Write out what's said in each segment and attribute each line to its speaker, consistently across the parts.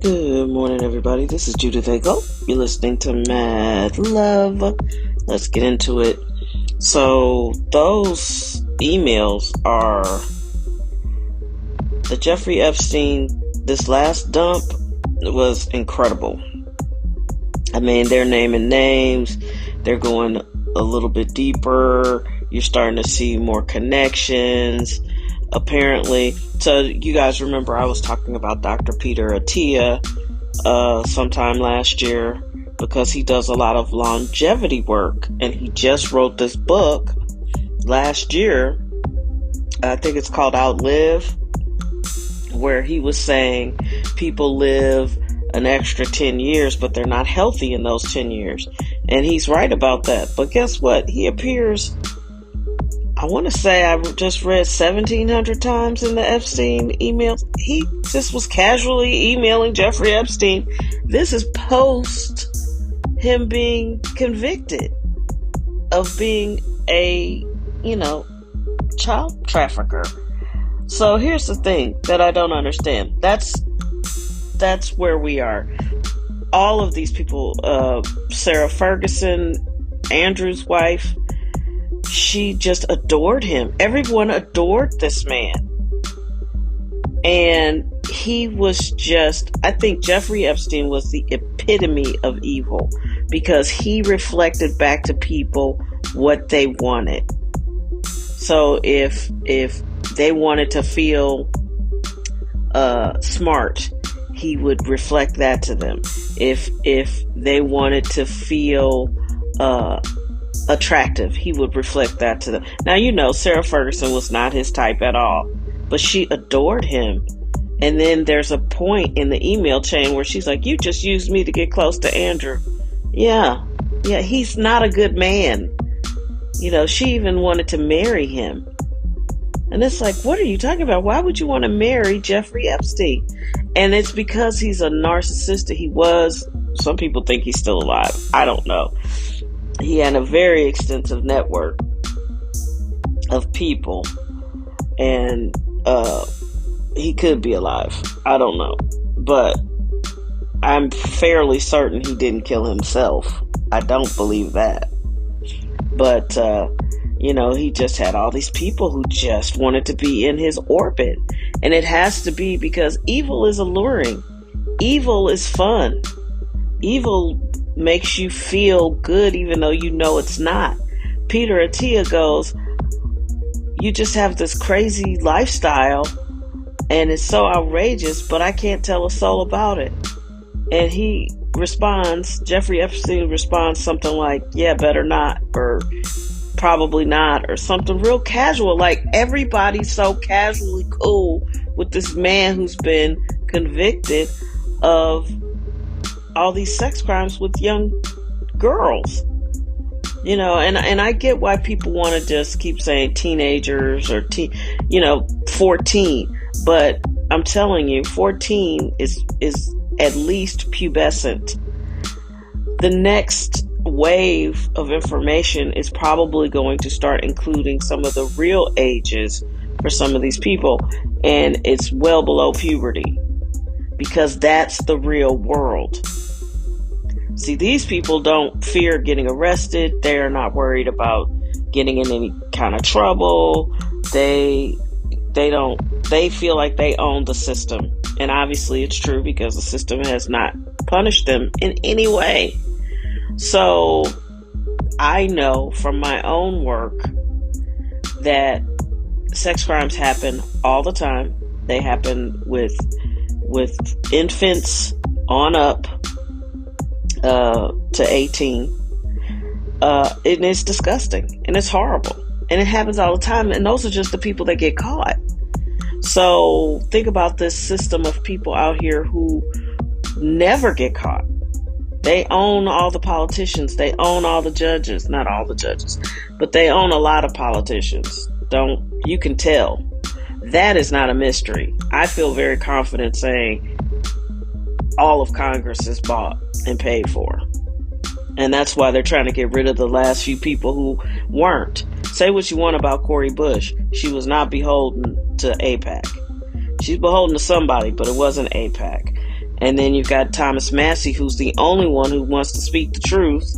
Speaker 1: Good morning, everybody. This is Judith Ego. You're listening to Mad Love. Let's get into it. So, those emails are the Jeffrey Epstein. This last dump was incredible. I mean, they're naming names. They're going a little bit deeper. You're starting to see more connections. Apparently, so you guys remember I was talking about Dr. Peter Attia sometime last year because he does a lot of longevity work, and he just wrote this book last year. I think it's called Outlive, where he was saying people live an extra 10 years, but they're not healthy in those 10 years. And he's right about that. But guess what? He appears, I want to say I just read 1,700 times in the Epstein emails. He just was casually emailing Jeffrey Epstein. This is post him being convicted of being a, child trafficker. So here's the thing that I don't understand. That's where we are. All of these people, Sarah Ferguson, Andrew's wife, she just adored him. Everyone adored this man. And he was just, I think Jeffrey Epstein was the epitome of evil because he reflected back to people what they wanted. So if they wanted to feel smart, he would reflect that to them. If they wanted to feel attractive, he would reflect that to them. Now, Sarah Ferguson was not his type at all, but she adored him. And then there's a point in the email chain where she's like, you just used me to get close to Andrew. Yeah, he's not a good man. She even wanted to marry him. And it's like, what are you talking about? Why would you want to marry Jeffrey Epstein? And it's because he's a narcissist. He was. Some people think he's still alive. I don't know. He had a very extensive network of people, and he could be alive. I don't know. But I'm fairly certain he didn't kill himself. I don't believe that. But, he just had all these people who just wanted to be in his orbit. And it has to be because evil is alluring. Evil is fun. Evil makes you feel good even though you know it's not. Peter Attia goes, you just have this crazy lifestyle and it's so outrageous, but I can't tell a soul about it. And he responds, Jeffrey Epstein responds something like, yeah, better not, or probably not, or something real casual. Like everybody's so casually cool with this man who's been convicted of all these sex crimes with young girls, and I get why people want to just keep saying teenagers or 14, but I'm telling you, 14 is at least pubescent. The next wave of information is probably going to start including some of the real ages for some of these people, and it's well below puberty because that's the real world. See, these people don't fear getting arrested. They're not worried about getting in any kind of trouble. They feel like they own the system. And obviously it's true because the system has not punished them in any way. So I know from my own work that sex crimes happen all the time. They happen with infants on up to 18. And it's disgusting and it's horrible. And it happens all the time. And those are just the people that get caught. So think about this system of people out here who never get caught. They own all the politicians. They own all the judges. Not all the judges, but they own a lot of politicians. You can tell. That is not a mystery. I feel very confident saying all of Congress is bought and paid for. And that's why they're trying to get rid of the last few people who weren't. Say what you want about Cori Bush. She was not beholden to AIPAC. She's beholden to somebody, but it wasn't AIPAC. And then you've got Thomas Massey, who's the only one who wants to speak the truth.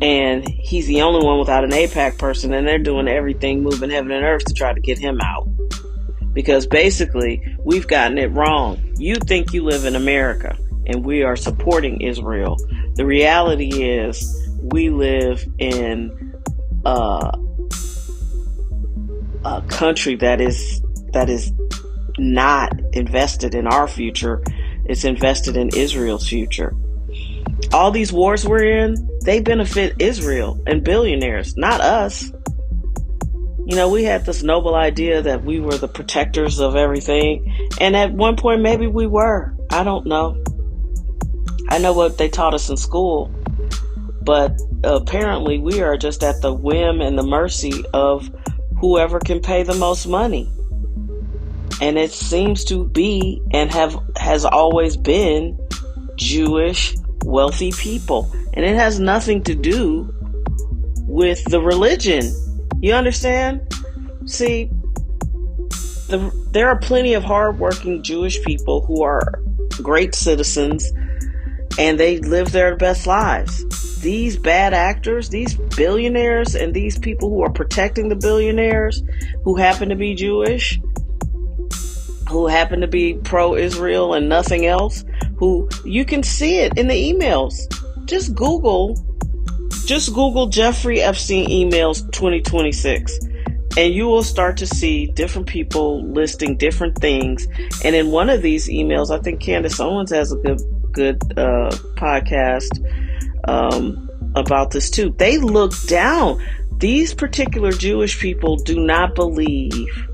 Speaker 1: And he's the only one without an AIPAC person. And they're doing everything, moving heaven and earth to try to get him out. Because basically, we've gotten it wrong. You think you live in America, and we are supporting Israel. The reality is, we live in a country that is not invested in our future. It's invested in Israel's future. All these wars we're in, they benefit Israel and billionaires, not us. You know, we had this noble idea that we were the protectors of everything. And at one point, maybe we were. I don't know. I know what they taught us in school. But apparently, we are just at the whim and the mercy of whoever can pay the most money. And it seems to be and has always been Jewish wealthy people. And it has nothing to do with the religion. You understand? See, there are plenty of hardworking Jewish people who are great citizens and they live their best lives. These bad actors, these billionaires, and these people who are protecting the billionaires who happen to be Jewish, who happen to be pro-Israel and nothing else, who you can see it in the emails. Just Google Jeffrey Epstein emails 2026 and you will start to see different people listing different things. And in one of these emails, I think Candace Owens has a good podcast about this too. They look down. These particular Jewish people do not believe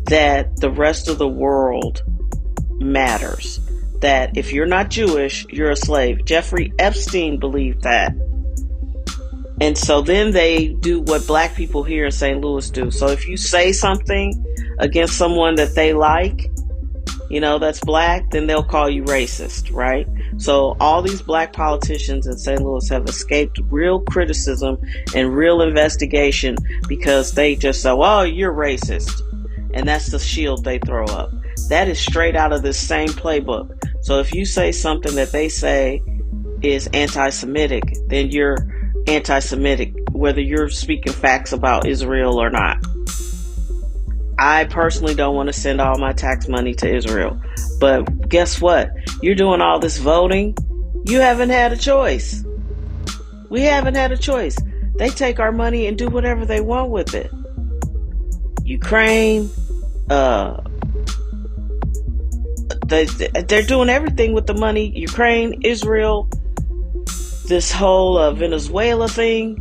Speaker 1: that the rest of the world matters. That if you're not Jewish, you're a slave. Jeffrey Epstein believed that. And so then they do what black people here in St. Louis do. So if you say something against someone that they like, you know, that's black, then they'll call you racist, right? So all these black politicians in St. Louis have escaped real criticism and real investigation because they just say, oh, you're racist. And that's the shield they throw up. That is straight out of this same playbook. So if you say something that they say is anti-Semitic, then you're anti-Semitic, whether you're speaking facts about Israel or not. I personally don't want to send all my tax money to Israel. But guess what? You're doing all this voting. You haven't had a choice. We haven't had a choice. They take our money and do whatever they want with it. Ukraine, they're doing everything with the money. Ukraine, Israel, this whole Venezuela thing,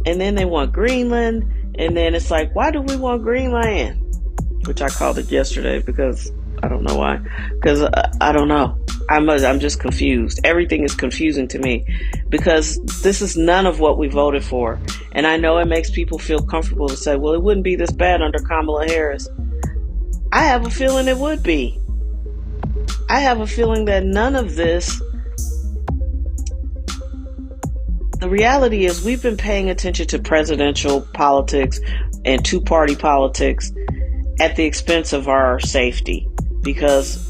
Speaker 1: and then they want Greenland, and then it's like, why do we want Greenland? Which I called it yesterday because I don't know why. Because I don't know. I'm just confused. Everything is confusing to me because this is none of what we voted for. And I know it makes people feel comfortable to say, well, it wouldn't be this bad under Kamala Harris. I have a feeling it would be. I have a feeling that none of this. The reality is we've been paying attention to presidential politics and two-party politics at the expense of our safety because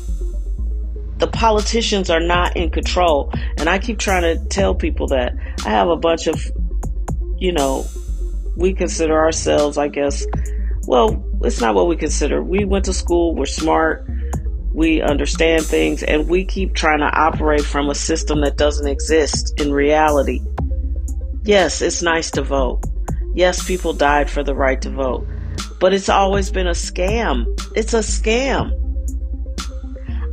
Speaker 1: the politicians are not in control. And I keep trying to tell people that. I have a bunch of, we consider ourselves, I guess, well, it's not what we consider. We went to school, we're smart, we understand things, and we keep trying to operate from a system that doesn't exist in reality. Yes, it's nice to vote. Yes, people died for the right to vote. But it's always been a scam. It's a scam.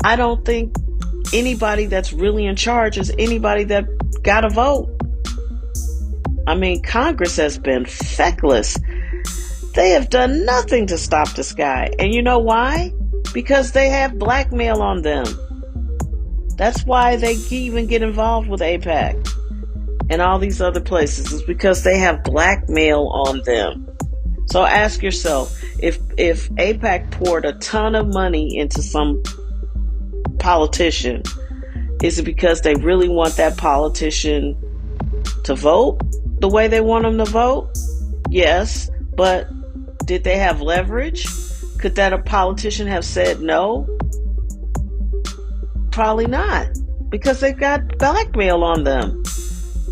Speaker 1: I don't think anybody that's really in charge is anybody that got a vote. I mean, Congress has been feckless. They have done nothing to stop this guy. And you know why? Because they have blackmail on them. That's why they even get involved with AIPAC and all these other places. It's because they have blackmail on them. So ask yourself, if AIPAC poured a ton of money into some politician, is it because they really want that politician to vote the way they want them to vote? Yes, but did they have leverage? Could that a politician have said no? Probably not, because they've got blackmail on them.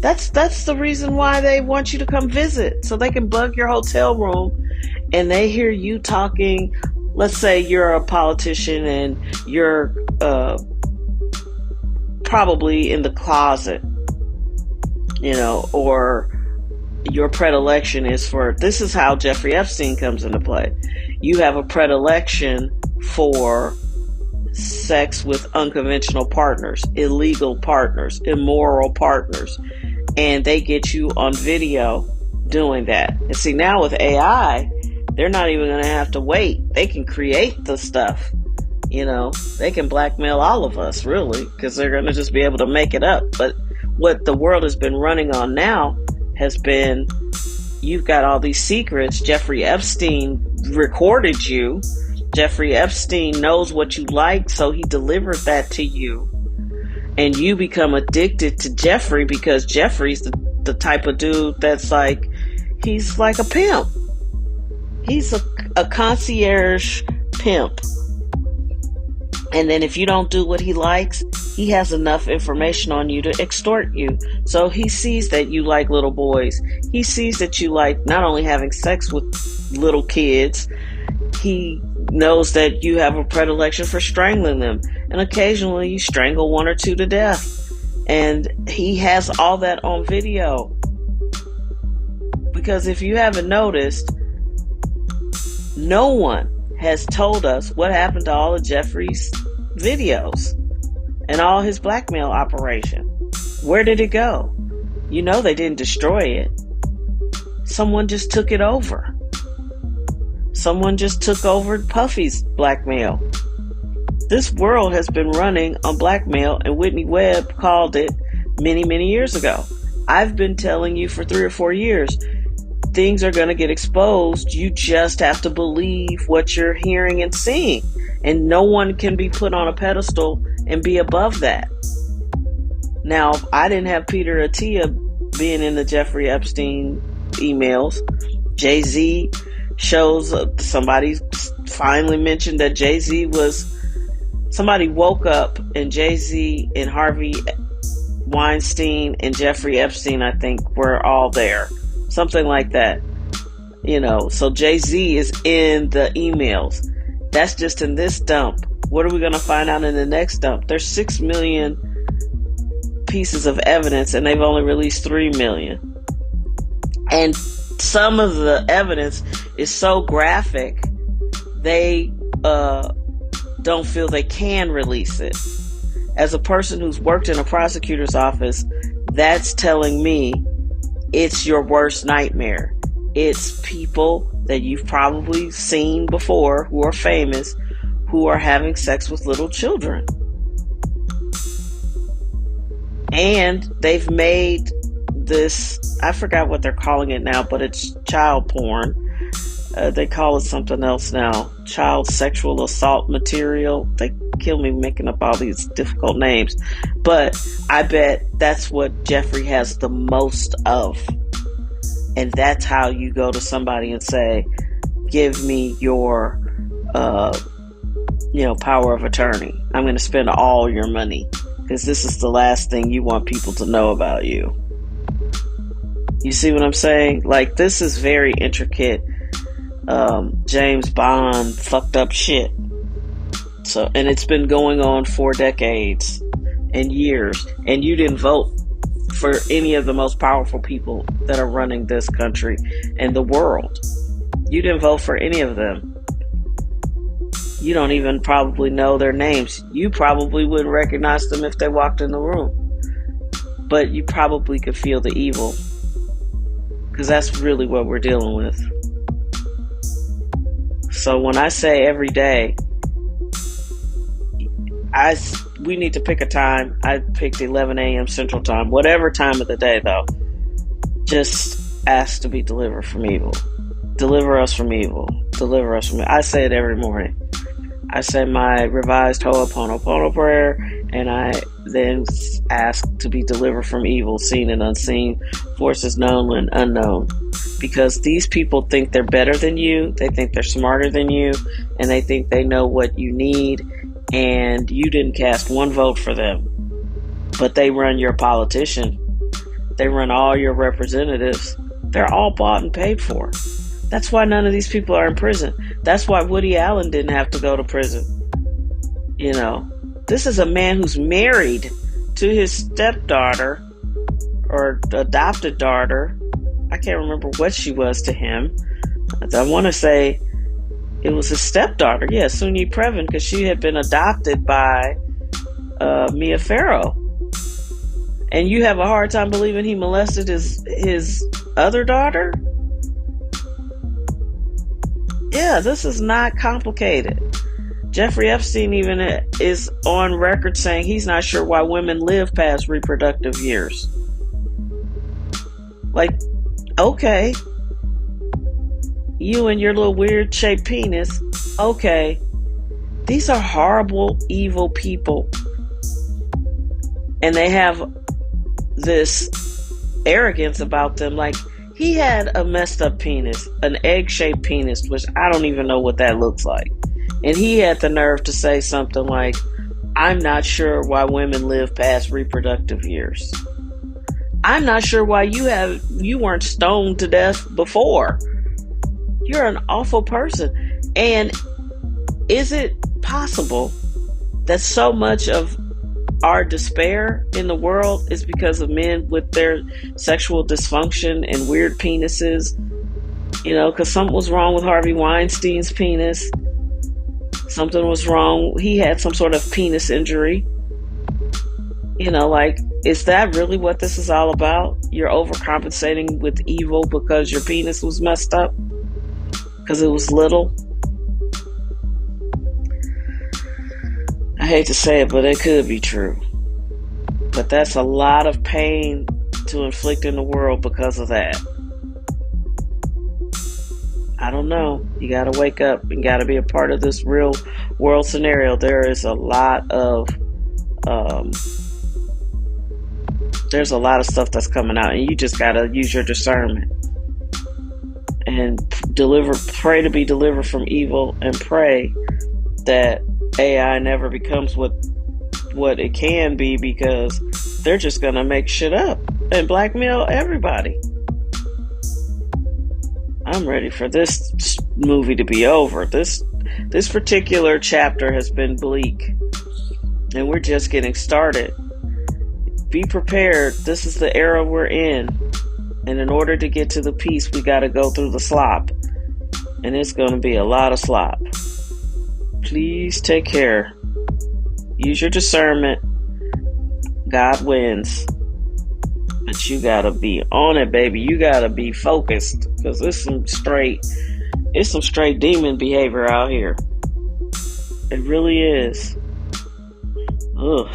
Speaker 1: That's the reason why they want you to come visit, so they can bug your hotel room and they hear you talking. Let's say you're a politician and you're probably in the closet, or your predilection is for, this is how Jeffrey Epstein comes into play. You have a predilection for sex with unconventional partners, illegal partners, immoral partners, and they get you on video doing that. And see, now with AI, they're not even going to have to wait. They can create the stuff. They can blackmail all of us, really, because they're going to just be able to make it up. But what the world has been running on now has been, you've got all these secrets. Jeffrey Epstein recorded you. Jeffrey Epstein knows what you like, so he delivered that to you. And you become addicted to Jeffrey because Jeffrey's the type of dude that's like, he's like a pimp. He's a concierge pimp. And then if you don't do what he likes, he has enough information on you to extort you. So he sees that you like little boys. He sees that you like not only having sex with little kids, he knows that you have a predilection for strangling them. And occasionally you strangle one or two to death. And he has all that on video. Because if you haven't noticed, no one has told us what happened to all of Jeffrey's videos and all his blackmail operation. Where did it go? They didn't destroy it. Someone just took it over. Someone just took over Puffy's blackmail. This world has been running on blackmail, and Whitney Webb called it many, many years ago. I've been telling you for 3 or 4 years, things are going to get exposed. You just have to believe what you're hearing and seeing. And no one can be put on a pedestal and be above that. Now, I didn't have Peter Attia being in the Jeffrey Epstein emails. Jay-Z shows, somebody finally mentioned that Jay-Z somebody woke up and Jay-Z and Harvey Weinstein and Jeffrey Epstein, I think, were all there. Something like that. So Jay-Z is in the emails. That's just in this dump. What are we going to find out in the next dump? There's 6 million pieces of evidence and they've only released 3 million. And some of the evidence is so graphic, they don't feel they can release it. As a person who's worked in a prosecutor's office, that's telling me it's your worst nightmare. It's people that you've probably seen before who are famous, who are having sex with little children. And they've made this, I forgot what they're calling it now, but it's child porn. They call it something else now. Child sexual assault material. They kill me making up all these difficult names. But I bet that's what Jeffrey has the most of. And that's how you go to somebody and say, give me your, power of attorney. I'm going to spend all your money because this is the last thing you want people to know about you. You see what I'm saying? Like, this is very intricate, James Bond fucked up shit. So, and it's been going on for decades and years, and you didn't vote for any of the most powerful people that are running this country and the world. You didn't vote for any of them. You don't even probably know their names. You probably wouldn't recognize them if they walked in the room. But you probably could feel the evil. Because that's really what we're dealing with. So when I say every day, we need to pick a time. I picked 11 a.m. Central Time. Whatever time of the day, though. Just ask to be delivered from evil. Deliver us from evil. Deliver us from evil. I say it every morning. I say my revised Ho'oponopono prayer, and I then ask to be delivered from evil, seen and unseen, forces known and unknown. Because these people think they're better than you, they think they're smarter than you, and they think they know what you need, and you didn't cast one vote for them, but they run your politician, they run all your representatives, they're all bought and paid for. That's why none of these people are in prison. That's why Woody Allen didn't have to go to prison. You know, this is a man who's married to his stepdaughter or adopted daughter. I can't remember what she was to him. I want to say it was his stepdaughter. Yeah, Sunyi Previn, because she had been adopted by Mia Farrow. And you have a hard time believing he molested his other daughter? Yeah, this is not complicated. Jeffrey Epstein even is on record saying he's not sure why women live past reproductive years. Like, okay, you and your little weird shaped penis, okay. These are horrible, evil people. And they have this arrogance about them. Like, he had a messed up penis, an egg-shaped penis, which I don't even know what that looks like. And he had the nerve to say something like, I'm not sure why women live past reproductive years. I'm not sure why you weren't stoned to death before. You're an awful person. And is it possible that so much of our despair in the world is because of men with their sexual dysfunction and weird penises? You know, because something was wrong with Harvey Weinstein's penis. Something was wrong. He had some sort of penis injury. You know, like, is that really what this is all about? You're overcompensating with evil because your penis was messed up? Because it was little? I hate to say it, but it could be true. But that's a lot of pain to inflict in the world because of that. I don't know. You got to wake up and got to be a part of this real world scenario. There is a lot of stuff that's coming out, and you just got to use your discernment and pray to be delivered from evil, and pray that AI never becomes what it can be, because they're just going to make shit up and blackmail everybody. I'm ready for this movie to be over. This particular chapter has been bleak, and we're just getting started. Be prepared. This is the era we're in, and in order to get to the peace, we got to go through the slop, and it's going to be a lot of slop. Please take care. Use your discernment. God wins. But you gotta be on it, baby. You gotta be focused, because it's some straight demon behavior out here. It really is. Ugh.